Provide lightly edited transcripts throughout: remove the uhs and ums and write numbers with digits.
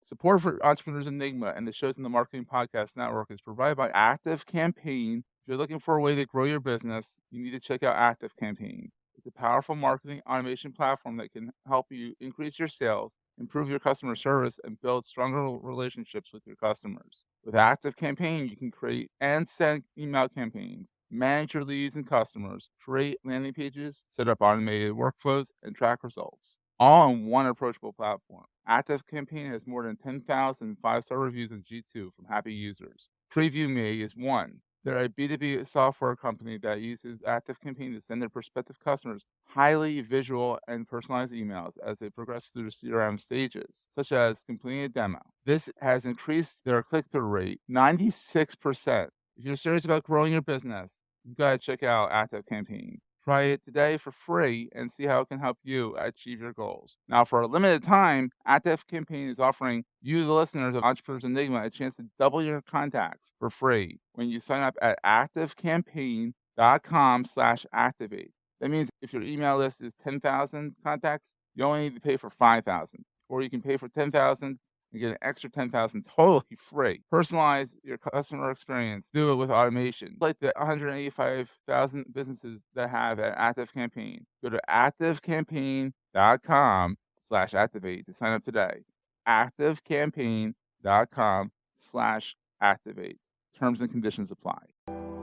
Support for Entrepreneurs Enigma and the shows in the Marketing Podcast Network is provided by Active Campaign. If you're looking for a way to grow your business, you need to check out Active Campaign. It's a powerful marketing automation platform that can help you increase your sales, improve your customer service, and build stronger relationships with your customers. With Active Campaign, you can create and send email campaigns, manage your leads and customers, create landing pages, set up automated workflows, and track results, all on one approachable platform. Active Campaign has more than 10,000 five-star reviews on G2 from happy users. Preview Me is one. They're a B2B software company that uses Active Campaign to send their prospective customers highly visual and personalized emails as they progress through the CRM stages, such as completing a demo. This has increased their click-through rate 96%. If you're serious about growing your business, you've got to check out Active Campaign. Try it today for free and see how it can help you achieve your goals. Now, for a limited time, Active Campaign is offering you, the listeners of Entrepreneurs Enigma, a chance to double your contacts for free when you sign up at activecampaign.com/activate. That means if your email list is 10,000 contacts, you only need to pay for 5,000, or you can pay for 10,000 and get an extra 10,000 totally free. Personalize your customer experience. Do it with automation. Like the 185,000 businesses that have an Active Campaign. Go to activecampaign.com/activate to sign up today. activecampaign.com/activate. Terms and conditions apply.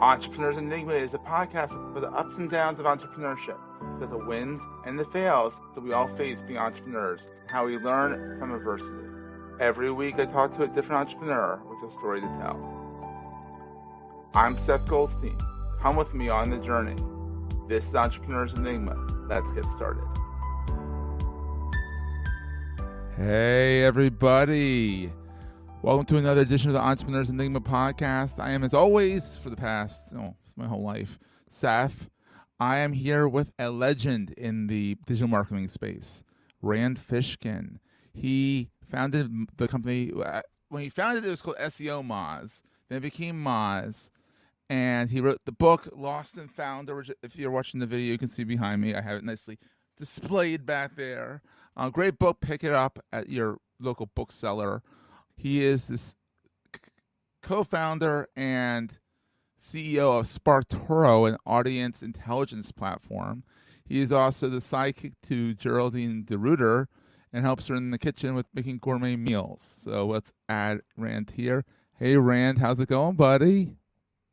Entrepreneurs Enigma is a podcast for the ups and downs of entrepreneurship. It's got the wins and the fails that we all face being entrepreneurs, how we learn from adversity. Every week, I talk to a different entrepreneur with a story to tell. I'm Seth Goldstein. Come with me on the journey. This is Entrepreneurs Enigma. Let's get started. Hey, everybody. Welcome to another edition of the Entrepreneurs Enigma podcast. I am, as always, for the past, my whole life, Seth. I am here with a legend in the digital marketing space, Rand Fishkin. He founded the company. When he founded it was called SEO Moz. Then it became Moz. And he wrote the book Lost and Found, which, if you're watching the video, you can see behind me. I have it nicely displayed back there. Great book. Pick it up at your local bookseller. He is this co-founder and CEO of SparkToro, an audience intelligence platform. He is also the sidekick to Geraldine DeRuiter, and helps her in the kitchen with making gourmet meals. So let's add Rand here. Hey, Rand, how's it going, buddy?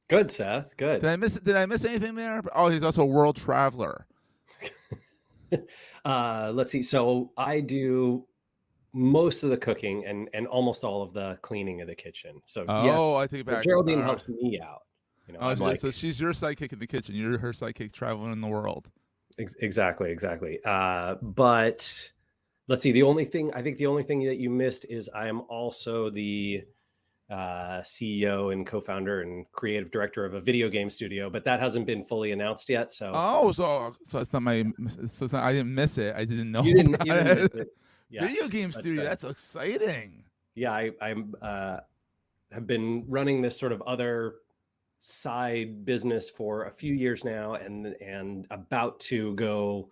Good, Seth. Good. Did I miss anything there? Oh, he's also a world traveler. Let's see. So I do most of the cooking and almost all of the cleaning of the kitchen. So yes, I take it back. Geraldine helps me out. So she's your sidekick in the kitchen. You're her sidekick traveling in the world. Exactly. But let's see. The only thing that you missed is I am also the CEO and co-founder and creative director of a video game studio, but that hasn't been fully announced yet. So it's not my. So it's not, I didn't miss it. I didn't know. You didn't miss it. Yeah, video game studio. That's exciting. Yeah, I'm have been running this sort of other side business for a few years now, and about to go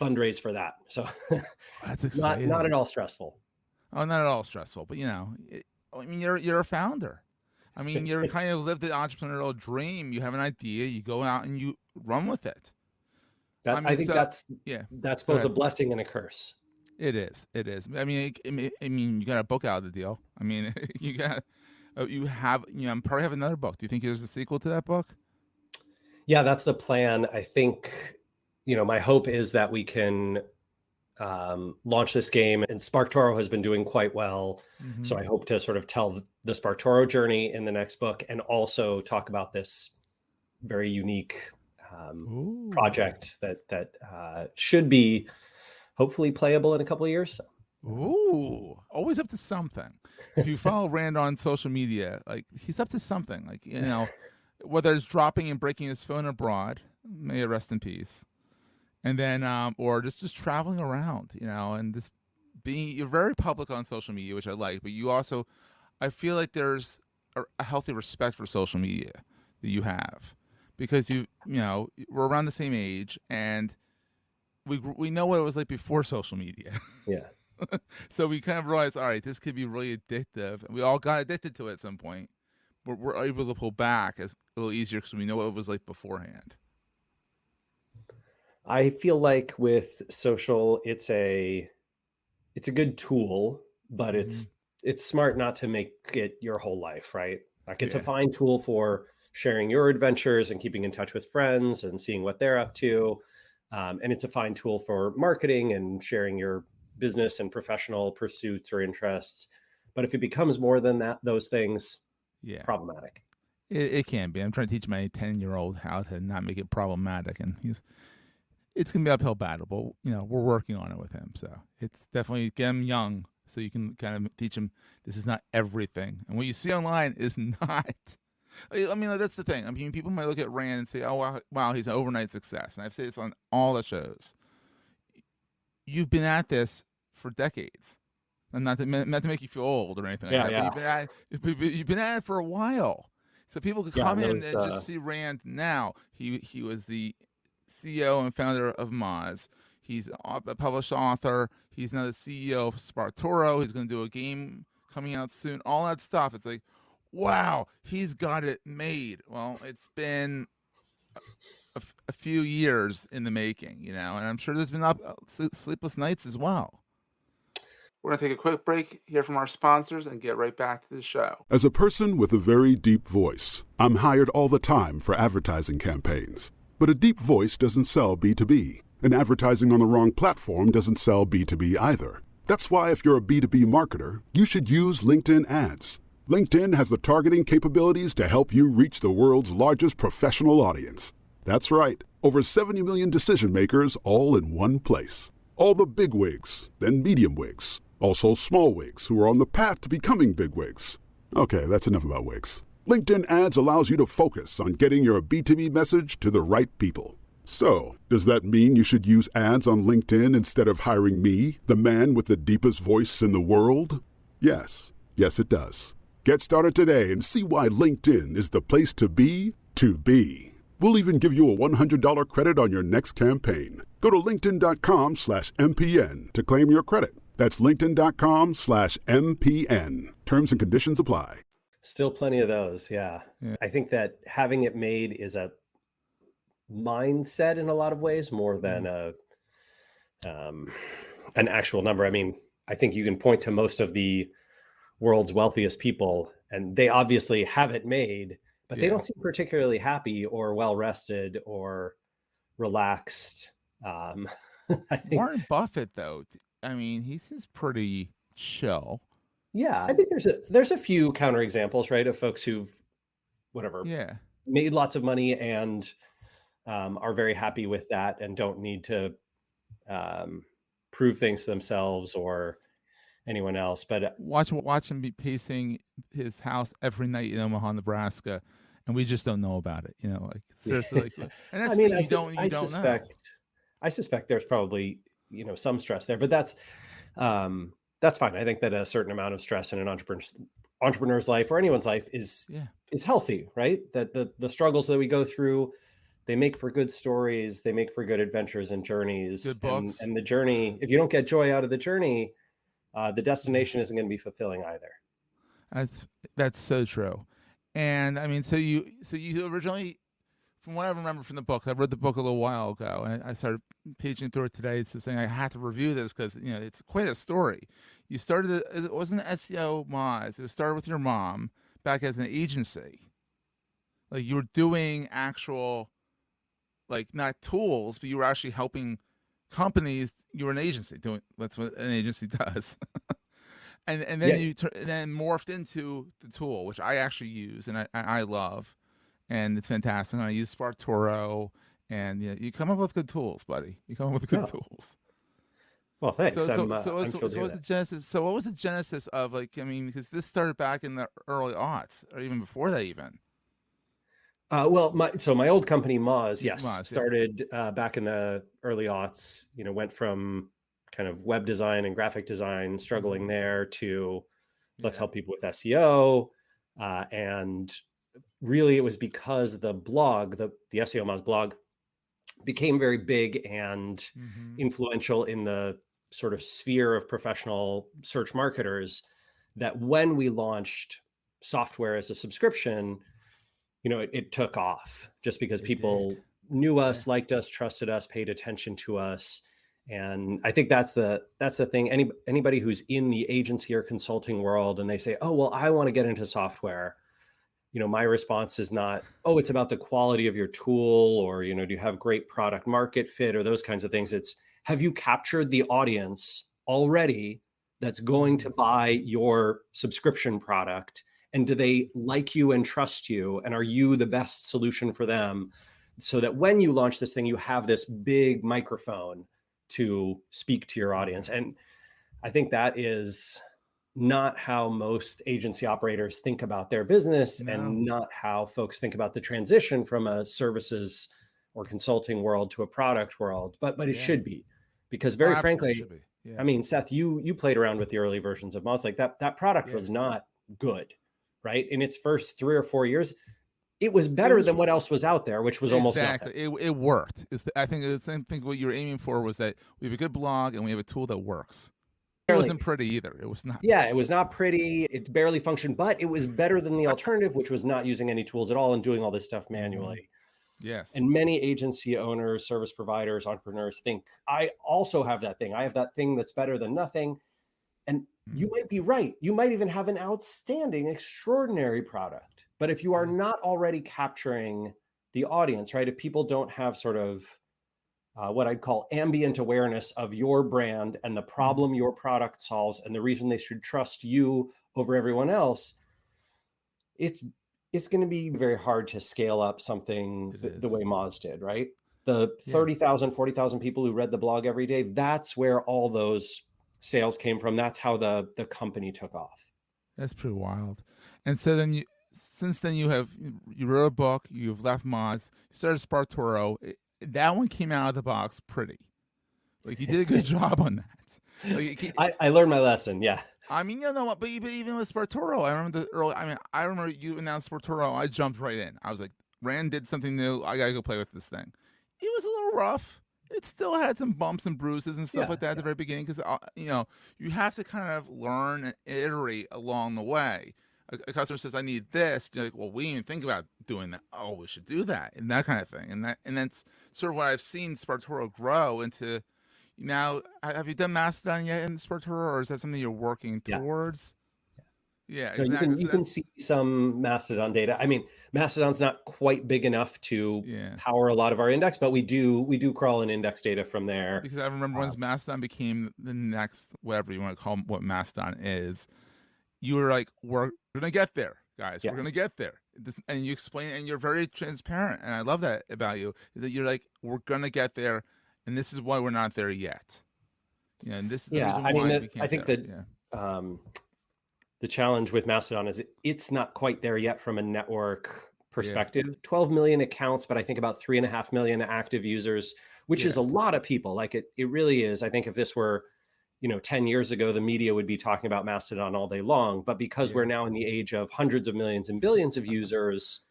fundraise for that. So that's exciting. Not at all stressful. Oh, not at all stressful. But you're a founder. I mean, you're kind of lived the entrepreneurial dream. You have an idea, you go out and you run with it. I think that's both a blessing and a curse. It is. I mean, you got a book out of the deal. I mean, you probably have another book. Do you think there's a sequel to that book? Yeah, that's the plan. I think, my hope is that we can launch this game, and SparkToro has been doing quite well. Mm-hmm. So I hope to sort of tell the SparkToro journey in the next book, and also talk about this very unique project that should be hopefully playable in a couple of years. Ooh, always up to something. If you follow Rand on social media, like, he's up to something. Like, whether it's dropping and breaking his phone abroad, may it rest in peace. And then, or just traveling around, and just you're very public on social media, which I like, but you also, I feel like there's a healthy respect for social media that you have, because we're around the same age, and we know what it was like before social media. Yeah. So we kind of realized, all right, this could be really addictive. And we all got addicted to it at some point. But we're able to pull back as a little easier because we know what it was like beforehand. I feel like with social, it's a good tool, but Mm-hmm. it's smart not to make it your whole life, right? Like it's a Yeah. fine tool for sharing your adventures and keeping in touch with friends and seeing what they're up to. And it's a fine tool for marketing and sharing your business and professional pursuits or interests. But if it becomes more than that, those things, Yeah. problematic. It can be. I'm trying to teach my 10-year-old how to not make it problematic, and it's gonna be uphill battle, but we're working on it with him. So it's definitely get him young, so you can kind of teach him this is not everything, and what you see online is not. I mean, that's the thing. I mean, people might look at Rand and say, "Oh, wow, he's an overnight success," and I've said this on all the shows. You've been at this for decades, and not to make you feel old or anything like Yeah, that, but yeah, you've been at it for a while. So people could yeah. come And in those, and just see Rand now. He was the CEO and founder of Moz. He's a published author. He's now the CEO of SparkToro. He's going to do a game coming out soon. All that stuff. It's like, wow, he's got it made. Well, it's been a few years in the making, and I'm sure there's been sleepless nights as well. We're going to take a quick break, hear from our sponsors, and get right back to the show. As a person with a very deep voice, I'm hired all the time for advertising campaigns. But a deep voice doesn't sell B2B, and advertising on the wrong platform doesn't sell B2B either. That's why if you're a B2B marketer, you should use LinkedIn ads. LinkedIn has the targeting capabilities to help you reach the world's largest professional audience. That's right, over 70 million decision makers all in one place. All the big wigs, then medium wigs, also small wigs who are on the path to becoming big wigs. Okay, that's enough about wigs. LinkedIn ads allows you to focus on getting your B2B message to the right people. So, does that mean you should use ads on LinkedIn instead of hiring me, the man with the deepest voice in the world? Yes. Yes, it does. Get started today and see why LinkedIn is the place to be to be. We'll even give you a $100 credit on your next campaign. Go to linkedin.com/MPN to claim your credit. That's linkedin.com/MPN. Terms and conditions apply. still plenty of those. Yeah. Yeah. I think that having it made is a mindset in a lot of ways more than an actual number. I mean, I think you can point to most of the world's wealthiest people, and they obviously have it made, but they Yeah. don't seem particularly happy or well rested or relaxed. I think, Warren Buffett, though, I mean, he seems pretty chill. yeah, I think there's a few counterexamples, right, of folks who've whatever Yeah. made lots of money and are very happy with that and don't need to prove things to themselves or anyone else. But Watch him be pacing his house every night in Omaha, Nebraska, and we just don't know about it. Like seriously, and that's I the mean, thing, you don't know. I suspect there's probably some stress there, but that's fine. I think that a certain amount of stress in an entrepreneur's life or anyone's life is Yeah. healthy, right? That the struggles that we go through, they make for good stories, they make for good adventures and journeys. Good books. And the journey, if you don't get joy out of the journey, the destination isn't going to be fulfilling either. That's so true. And I mean, so you originally, from what I remember from the book, I read the book a little while ago, and I started paging through it today. It's just saying I had to review this because it's quite a story. You started it wasn't SEO Moz. It was started with your mom back as an agency. Like you were doing actual, like not tools, but you were actually helping companies. You were an agency doing that's what an agency does. And then Yeah. then morphed into the tool, which I actually use and I love, and it's fantastic. And I use SparkToro, and you come up with good tools, buddy. You come up with good Oh, tools. well, thanks. So I'm thrilled to hear what's the that. genesis? So what was the genesis of because this started back in the early aughts, or even before that, even. Well, my old company Moz, yes, Moz, yeah. started back in the early aughts. Went from kind of web design and graphic design, struggling there, to let's Yeah. help people with SEO. And really, it was because the blog, the SEO Moz blog, became very big and Mm-hmm. influential in the sort of sphere of professional search marketers that when we launched software as a subscription, it took off just because people knew us, liked us, trusted us, paid attention to us. And I think that's the thing. Anybody who's in the agency or consulting world and they say, oh, well, I want to get into software. My response is not, oh, it's about the quality of your tool, or, do you have great product market fit, or those kinds of things. It's, have you captured the audience already that's going to buy your subscription product? And do they like you and trust you? And are you the best solution for them? So that when you launch this thing, you have this big microphone to speak to your audience. And I think that is not how most agency operators think about their business, and not how folks think about the transition from a services or consulting world to a product world. But it should be, because very frankly, I mean, Seth, you played around with the early versions of Moz. Like that product was not good, right? In its first 3 or 4 years, it was better than what else was out there, which was almost nothing. It worked. I think the same thing. What you were aiming for was that we have a good blog and we have a tool that works. It wasn't pretty either. It was not. Yeah, it was not pretty. It barely functioned, but it was better than the alternative, which was not using any tools at all and doing all this stuff manually. Yes. And many agency owners, service providers, entrepreneurs think, I also have that thing. I have that thing that's better than nothing. And you might be right. You might even have an outstanding, extraordinary product. But if you are not already capturing the audience, right? If people don't have sort of what I'd call ambient awareness of your brand and the problem your product solves and the reason they should trust you over everyone else, it's going to be very hard to scale up something the way Moz did, right? The 30,000, 40,000 people who read the blog every day, that's where all those sales came from. That's how the company took off. That's pretty wild. And so then since then you wrote a book, you've left Moz, you started SparkToro. That one came out of the box pretty. Like, you did a good job on that. Like, I learned my lesson. Yeah. I mean, you know what? But even with SparkToro, I remember you announced SparkToro. I jumped right in. I was like, Rand did something new. I gotta go play with this thing. It was a little rough. It still had some bumps and bruises and stuff like that at the very beginning, because you have to kind of learn and iterate along the way. A customer says, I need this. You're like, well, we didn't even think about doing that. Oh, we should do that, and that kind of thing. And that's sort of what I've seen SparkToro grow into. Now, have you done Mastodon yet in SparkToro, or is that something you're working towards? Yeah, exactly. You can see some Mastodon data. I mean, Mastodon's not quite big enough to power a lot of our index, but we do crawl in index data from there. Because I remember once Mastodon became the next, whatever you want to call what Mastodon is, you were like, we're going to get there, guys. We're going to get there. And you explain, and you're very transparent. And I love that about you, is that you're like, we're going to get there. And this is why we're not there yet. And this is the reason why we can't. I think that the challenge with Mastodon is it's not quite there yet from a network perspective. 12 million accounts, but I think about 3.5 million active users, which is a lot of people. Like it really is. I think if this were 10 years ago, the media would be talking about Mastodon all day long. But because we're now in the age of hundreds of millions and billions of users,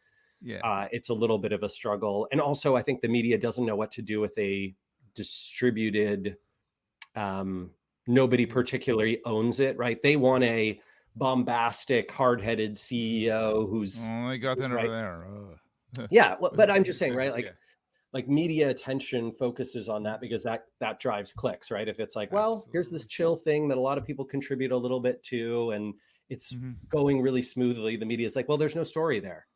it's a little bit of a struggle. And also, I think the media doesn't know what to do with a distributed, nobody particularly owns it, right? They want a bombastic, hard-headed CEO who's... Oh, they got that over there. Yeah, but I'm just saying, right? Like media attention focuses on that because that drives clicks, right? If it's like, well, here's this chill thing that a lot of people contribute a little bit to, and it's going really smoothly, the media is like, well, there's no story there.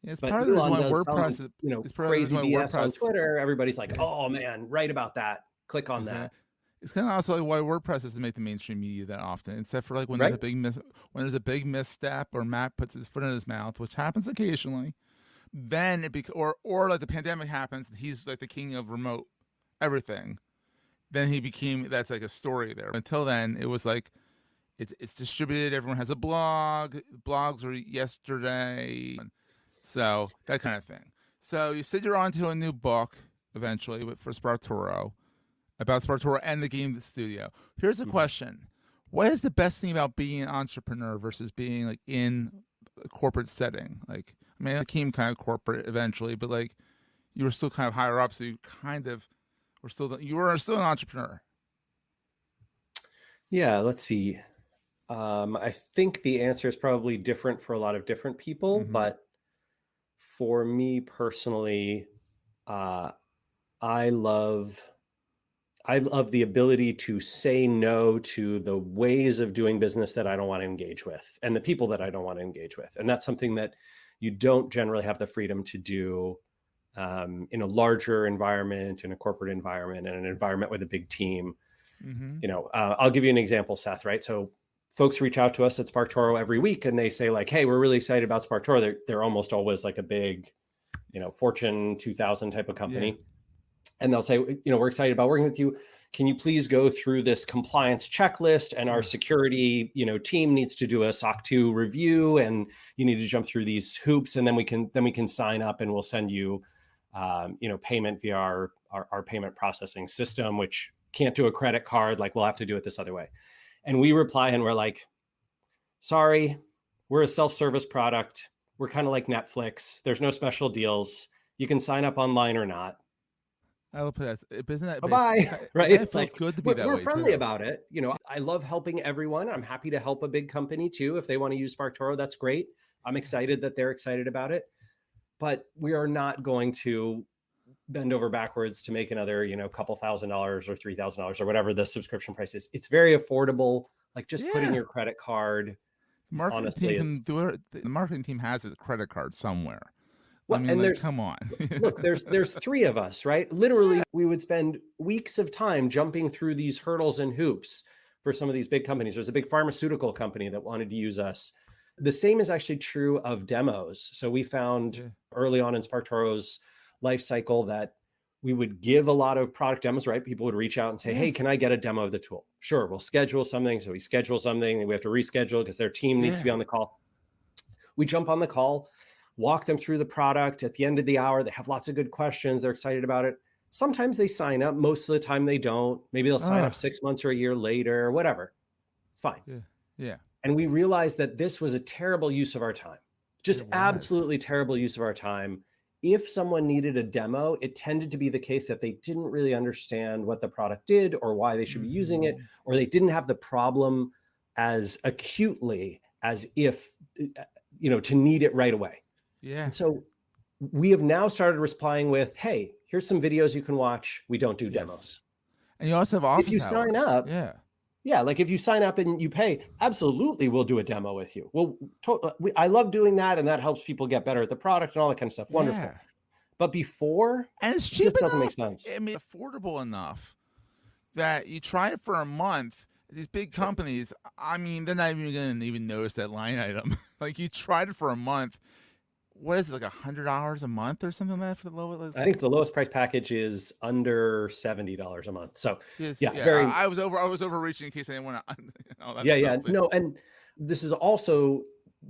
Yeah, it's part of the reason why WordPress is crazy BS on Twitter. Everybody's like, oh man, write about that. Click on that. It's kind of also like why WordPress doesn't make the mainstream media that often, except for like when there's a big misstep, or Matt puts his foot in his mouth, which happens occasionally. Then or like the pandemic happens, he's like the king of remote everything. Then that's like a story there. Until then, it was like it's distributed. Everyone has a blog. Blogs were yesterday, so that kind of thing. So you said you're onto a new book eventually for SparkToro, about SparkToro and the game studio. Here's a question: what is the best thing about being an entrepreneur versus being like in a corporate setting? Like, I mean, it became kind of corporate eventually, but like you were still kind of higher up, so you were still an entrepreneur. Yeah, let's see. I think the answer is probably different for a lot of different people, but for me personally, uh, I love I love the ability to say no to the ways of doing business that I don't want to engage with and the people that I don't want to engage with. And that's something that you don't generally have the freedom to do in a larger environment, in a corporate environment, in an environment with a big team. I'll give you an example, Seth, right? So folks reach out to us at SparkToro every week and they say like, hey, we're really excited about SparkToro. They're almost always like a big, Fortune 2000 type of company. Yeah. And they'll say, we're excited about working with you. Can you please go through this compliance checklist? And our security, team needs to do a SOC 2 review, and you need to jump through these hoops, and then we can sign up, and we'll send you, payment via our payment processing system, which can't do a credit card. Like, we'll have to do it this other way. And we reply, and we're like, sorry, we're a self-service product. We're kind of like Netflix. There's no special deals. You can sign up online or not. I will put that. Isn't that bye-bye, right? It feels good to be that way. We're friendly about it. I love helping everyone. I'm happy to help a big company too. If they want to use SparkToro, that's great. I'm excited that they're excited about it. But we are not going to bend over backwards to make another, couple $1,000 or $3,000 or whatever the subscription price is. It's very affordable. Like, just put in your credit card. Marketing team can do it. The marketing team has a credit card somewhere. Well, and come on. Look, there's three of us, right? Literally, we would spend weeks of time jumping through these hurdles and hoops for some of these big companies. There's a big pharmaceutical company that wanted to use us. The same is actually true of demos. So we found early on in SparkToro's life cycle that we would give a lot of product demos, right? People would reach out and say, hey, can I get a demo of the tool? Sure, we'll schedule something. So we schedule something and we have to reschedule because their team needs to be on the call. We jump on the call, walk them through the product. At the end of the hour, they have lots of good questions. They're excited about it. Sometimes they sign up. Most of the time they don't. Maybe they'll sign up 6 months or a year later, or whatever. It's fine. Yeah. And we realized that this was a terrible use of our time. Just absolutely terrible use of our time. If someone needed a demo, it tended to be the case that they didn't really understand what the product did or why they should be using it, or they didn't have the problem as acutely as if, to need it right away. Yeah. And so we have now started responding with, hey, here's some videos you can watch. We don't do demos. And you also have office hours. If you sign up, like if you sign up and you pay, absolutely, we'll do a demo with you. Well, I love doing that, and that helps people get better at the product and all that kind of stuff. Wonderful. Yeah. But before, and it's cheap enough. Doesn't make sense. I mean, affordable enough that you try it for a month. These big companies, I mean, they're not even going to even notice that line item. Like, you tried it for a month. What is it, like $100 a month or something like that for the lowest? I think the lowest price package is under $70 a month. So very. I was overreaching in case I didn't want to. No, and this is also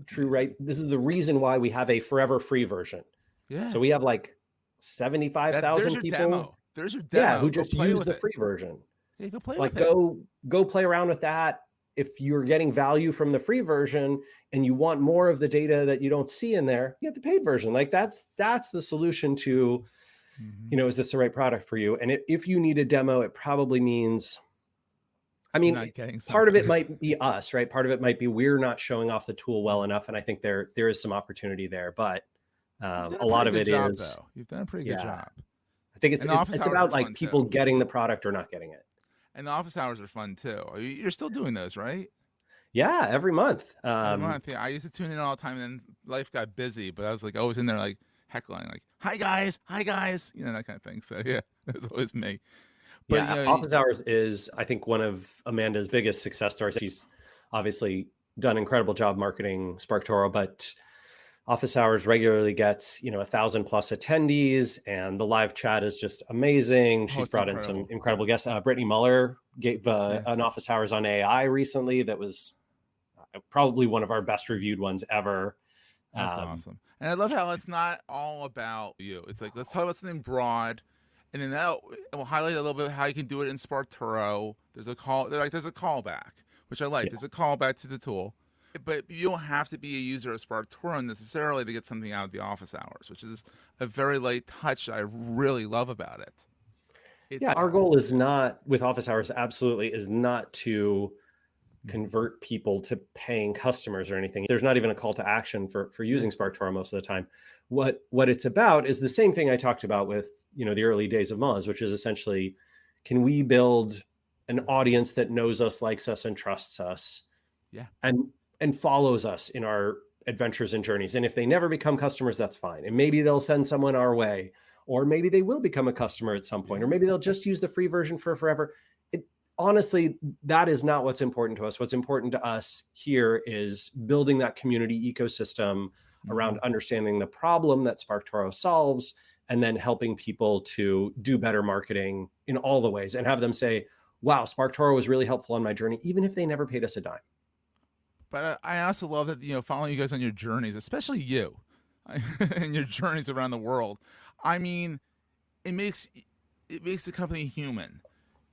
true, right? This is the reason why we have a forever free version. Yeah. So we have like 75,000 people. Demo. There's your demo. Yeah, who just use the free version. Yeah, go play with it. Go play around with that. If you're getting value from the free version and you want more of the data that you don't see in there, you get the paid version. Like, that's the solution to, is this the right product for you? And if you need a demo, it probably means, part of it might be us, right? Part of it might be we're not showing off the tool well enough. And I think there is some opportunity there, but a lot of it is. You've done a pretty good job. I think it's about like people getting the product or not getting it. And the office hours are fun too. You're still doing those, right? Yeah, every month. Every month. Yeah, I used to tune in all the time, and then life got busy. But I was like always in there, like heckling, like "Hi guys," that kind of thing. So yeah, that was always me. But office hours is, I think, one of Amanda's biggest success stories. She's obviously done an incredible job marketing SparkToro, but office hours regularly gets 1,000+ attendees, and the live chat is just amazing. She's brought in some incredible guests. Brittany Muller gave an office hours on AI recently that was probably one of our best reviewed ones ever. That's awesome. And I love how it's not all about you. It's like, let's talk about something broad, and then we'll highlight a little bit how you can do it in SparkToro. There's a callback, which I like. Yeah. There's a callback to the tool. But you don't have to be a user of SparkToro necessarily to get something out of the office hours, which is a very light touch I really love about it. Our goal is not, with office hours, absolutely, is not to convert people to paying customers or anything. There's not even a call to action for using SparkToro most of the time. What it's about is the same thing I talked about with, the early days of Moz, which is essentially, can we build an audience that knows us, likes us, and trusts us, and follows us in our adventures and journeys. And if they never become customers, that's fine. And maybe they'll send someone our way, or maybe they will become a customer at some point, or maybe they'll just use the free version for forever. Honestly, that is not what's important to us. What's important to us here is building that community ecosystem around understanding the problem that SparkToro solves, and then helping people to do better marketing in all the ways and have them say, wow, SparkToro was really helpful on my journey, even if they never paid us a dime. But I also love that, following you guys on your journeys, especially you and your journeys around the world. I mean, it makes the company human,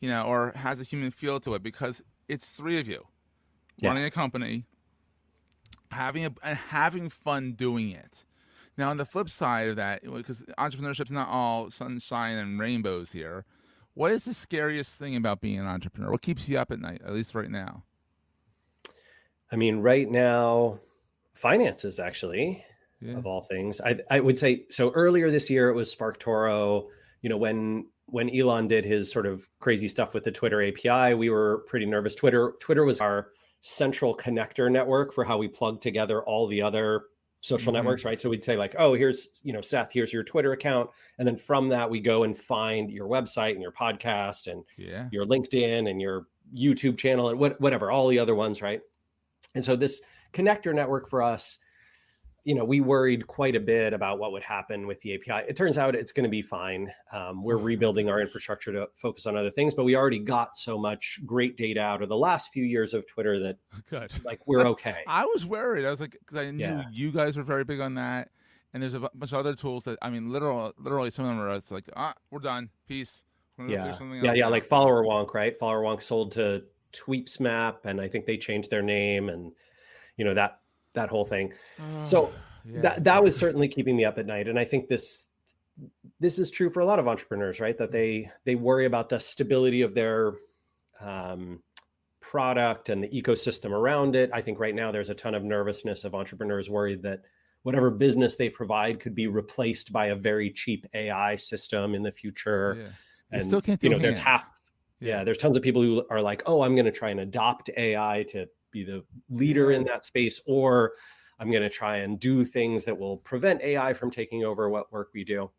or has a human feel to it, because it's three of you running a company, having fun doing it. Now, on the flip side of that, because entrepreneurship's not all sunshine and rainbows here, what is the scariest thing about being an entrepreneur? What keeps you up at night, at least right now? I mean, right now, finances, actually, of all things. I would say, so earlier this year, it was SparkToro. When Elon did his sort of crazy stuff with the Twitter API, we were pretty nervous. Twitter was our central connector network for how we plug together all the other social networks, right? So we'd say like, oh, here's, Seth, here's your Twitter account. And then from that, we go and find your website and your podcast and your LinkedIn and your YouTube channel and whatever, all the other ones, right? And so this connector network for us, we worried quite a bit about what would happen with the API. It turns out it's going to be fine. We're rebuilding our infrastructure to focus on other things, but we already got so much great data out of the last few years of Twitter that like we're okay. I was worried. I was like, because I knew you guys were very big on that. And there's a bunch of other tools that, I mean, literally some of them are, it's like, we're done. Peace. We're gonna figure something else out. Like Follower Wonk, right? Follower Wonk sold to Tweepsmap, and I think they changed their name, and that whole thing. So that was certainly keeping me up at night. And I think this is true for a lot of entrepreneurs, right? That they worry about the stability of their product and the ecosystem around it. I think right now there's a ton of nervousness of entrepreneurs worried that whatever business they provide could be replaced by a very cheap AI system in the future. And still can't do there's there's tons of people who are like, oh, I'm going to try and adopt AI to be the leader in that space, or I'm going to try and do things that will prevent AI from taking over what work we do.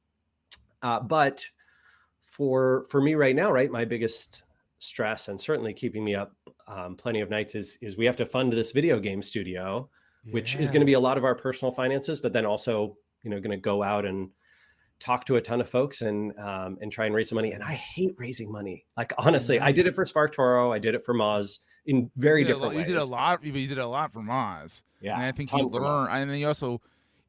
But for me right now, right, my biggest stress, and certainly keeping me up plenty of nights, is we have to fund this video game studio, which is going to be a lot of our personal finances, but then also, going to go out and talk to a ton of folks and try and raise some money. And I hate raising money. Like, honestly, I did it for SparkToro. I did it for Moz in very different ways. You did a lot for Moz. Yeah. And I think you learn, and then you also,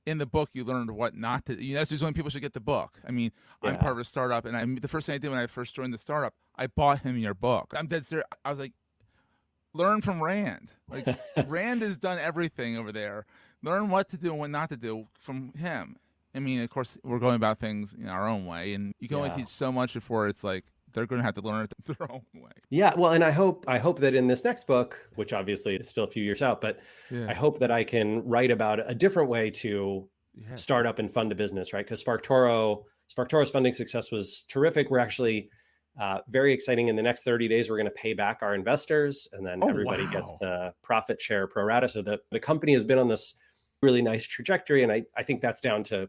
in the book, you learned what not to, that's just when people should get the book. I mean, I'm part of a startup, and the first thing I did when I first joined the startup, I bought him your book. I'm dead serious. I was like, learn from Rand. Like, Rand has done everything over there. Learn what to do and what not to do from him. I mean, of course, we're going about things in our own way, and you can only teach so much before it's like they're going to have to learn it their own way. Yeah, well, and I hope that in this next book, which obviously is still a few years out, but I hope that I can write about a different way to start up and fund a business, right? Because SparkToro's funding success was terrific. We're actually very exciting. In the next 30 days, we're going to pay back our investors, and then everybody gets the profit share pro rata. So the company has been on this really nice trajectory, and I think that's down to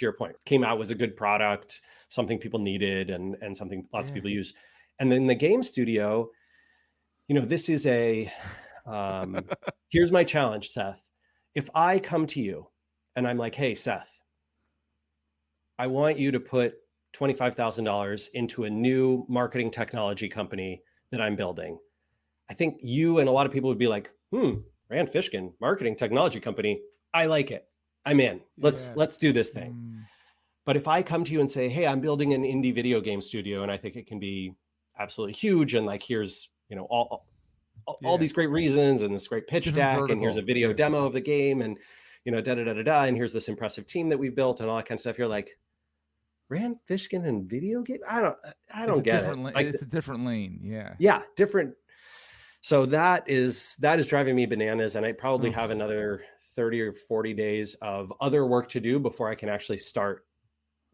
your point. Came out, was a good product, something people needed, and something lots of people use. And then the game studio, this is here's my challenge, Seth. If I come to you and I'm like, hey, Seth, I want you to put $25,000 into a new marketing technology company that I'm building, I think you and a lot of people would be like, Rand Fishkin, marketing technology company. I like it. I'm in. Let's do this thing. But if I come to you and say, hey, I'm building an indie video game studio, and I think it can be absolutely huge, and like, here's, all these great reasons and this great pitch deck, and here's a video demo of the game, and, and here's this impressive team that we've built and all that kind of stuff. You're like, Rand Fishkin and video game? I don't get it. It's a different lane. Yeah, different. So that is driving me bananas. And I probably have another 30 or 40 days of other work to do before I can actually start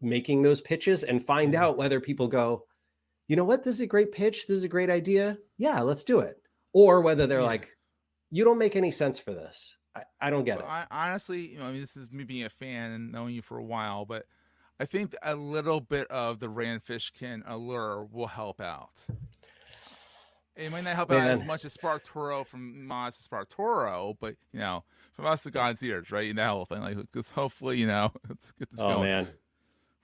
making those pitches and find out whether people go, you know what, this is a great pitch. This is a great idea. Yeah, let's do it. Or whether they're like, you don't make any sense for this. I don't get it. I honestly, I mean, this is me being a fan and knowing you for a while, but I think a little bit of the Rand Fishkin allure will help out. It might not help out as much as SparkToro from Mods to SparkToro, but from us to God's ears, right? That whole thing, like, because hopefully, let's get this going. Man.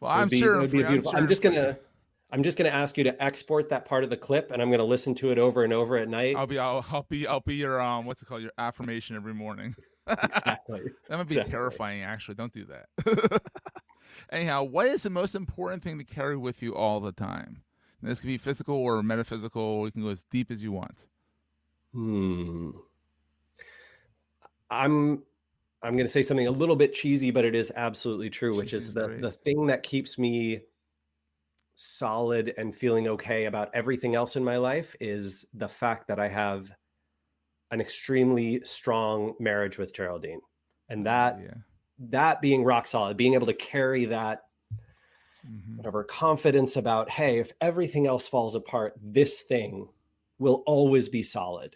Well, I'm beautiful. I'm just gonna ask you to export that part of the clip, and I'm gonna listen to it over and over at night. I'll be your what's it called, your affirmation every morning. Exactly. That would be terrifying. Actually, don't do that. Anyhow, what is the most important thing to carry with you all the time? And this could be physical or metaphysical. You can go as deep as you want. I'm going to say something a little bit cheesy, but it is absolutely true, which is the thing that keeps me solid and feeling okay about everything else in my life is the fact that I have an extremely strong marriage with Geraldine, and that being rock solid, being able to carry that whatever confidence about, hey, if everything else falls apart, this thing will always be solid.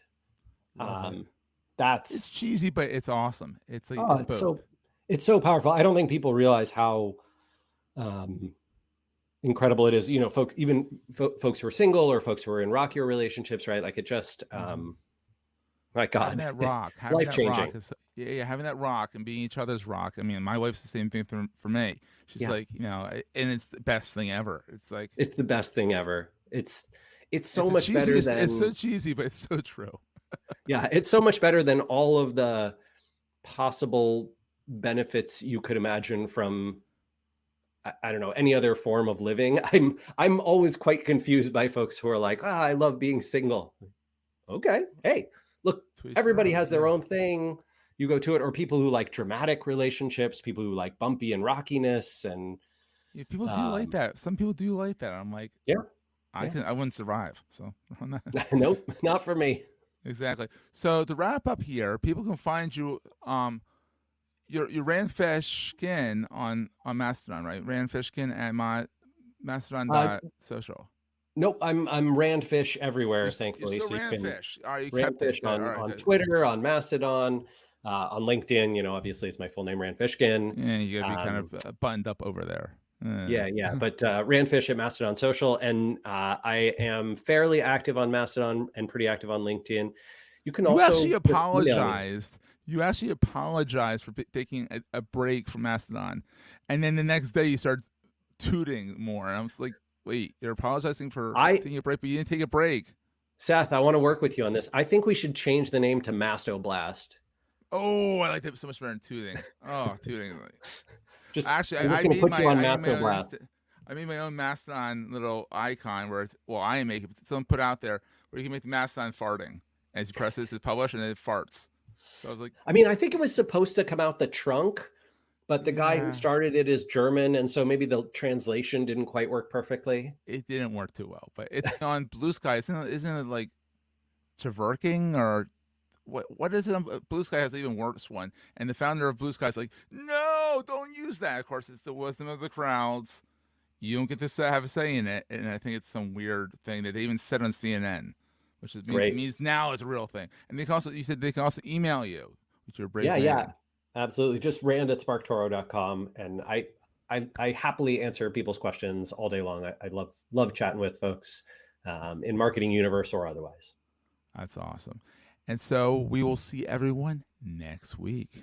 It's cheesy, but it's awesome. It's like it's so powerful. I don't think people realize how incredible it is. Folks, even folks who are single or folks who are in rockier relationships, right? Like it just, my God, having that rock, life changing. Having that rock and being each other's rock. I mean, my wife's the same thing for me. She's like, and it's the best thing ever. It's like it's the best thing ever. It's so much better than. It's so cheesy, but it's so true. Yeah, it's so much better than all of the possible benefits you could imagine from, I don't know, any other form of living. I'm always quite confused by folks who are like, I love being single. Okay, hey, look, everybody has their own thing. You go to it, or people who like dramatic relationships, people who like bumpy and rockiness, and people do like that. Some people do like that. I'm like, I wouldn't survive. So nope, not for me. Exactly. So to wrap up here, people can find you. You're Rand Fishkin on Mastodon, right? Rand Fishkin at Mastodon.social. Nope, I'm Rand Fish everywhere. Thankfully, you're still Rand Fish. Rand Fish on Twitter, on Mastodon, on LinkedIn. Obviously, it's my full name, Rand Fishkin. Yeah, you gotta be kind of buttoned up over there. Yeah. But Rand Fish at Mastodon Social, and I am fairly active on Mastodon and pretty active on LinkedIn. You can also actually apologized. You actually apologized for taking a break from Mastodon, and then the next day you started tooting more. And I was like, wait, you're apologizing for taking a break, but you didn't take a break. Seth, I want to work with you on this. I think we should change the name to Mastoblast. Oh, I like that so much better than tooting. Oh, tooting. Just actually, I made my own Mastodon little icon where I make it. Someone put out there where you can make the Mastodon farting as you press this to publish, and it farts. So I was like, I mean, I think it was supposed to come out the trunk, but the guy who started it is German, and so maybe the translation didn't quite work perfectly. It didn't work too well, but it's on Blue Sky. Isn't it like Tverking or what is it? Blue Sky has an even worse one, and the founder of Blue Sky is like, no, don't use that. Of course, it's the wisdom of the crowds. You don't get to have a say in it, and I think it's some weird thing that they even said on CNN, which means now it's a real thing. And you said they can also email you with your brave. Yeah, absolutely. Just rand@sparktoro.com, and I happily answer people's questions all day long. I love chatting with folks in marketing universe or otherwise. That's awesome. And so we will see everyone next week.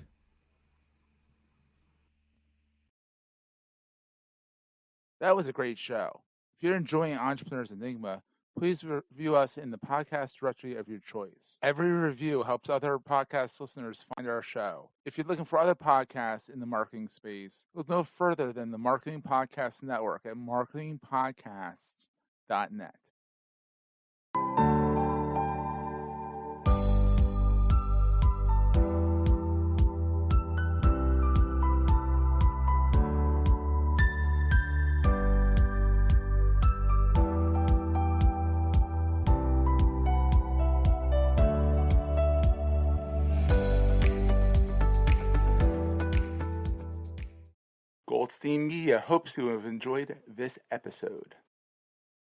That was a great show. If you're enjoying Entrepreneurs Enigma, please review us in the podcast directory of your choice. Every review helps other podcast listeners find our show. If you're looking for other podcasts in the marketing space, look no further than the Marketing Podcast Network at marketingpodcasts.net. Goldstein Media hopes you have enjoyed this episode.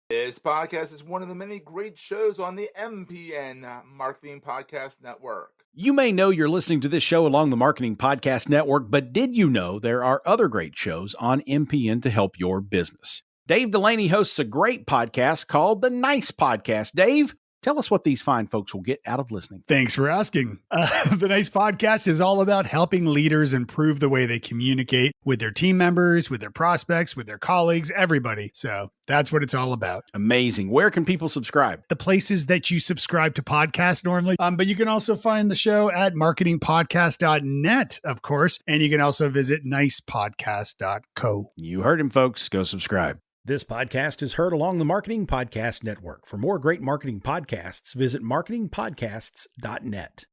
This podcast is one of the many great shows on the MPN Marketing Podcast Network. You may know you're listening to this show along the Marketing Podcast Network, but did you know there are other great shows on MPN to help your business? Dave Delaney hosts a great podcast called The Nice Podcast. Dave, tell us what these fine folks will get out of listening. Thanks for asking. The Nice Podcast is all about helping leaders improve the way they communicate with their team members, with their prospects, with their colleagues, everybody. So that's what it's all about. Amazing. Where can people subscribe? The places that you subscribe to podcasts normally. But you can also find the show at marketingpodcast.net, of course. And you can also visit nicepodcast.co. You heard him, folks. Go subscribe. This podcast is heard along the Marketing Podcast Network. For more great marketing podcasts, visit marketingpodcasts.net.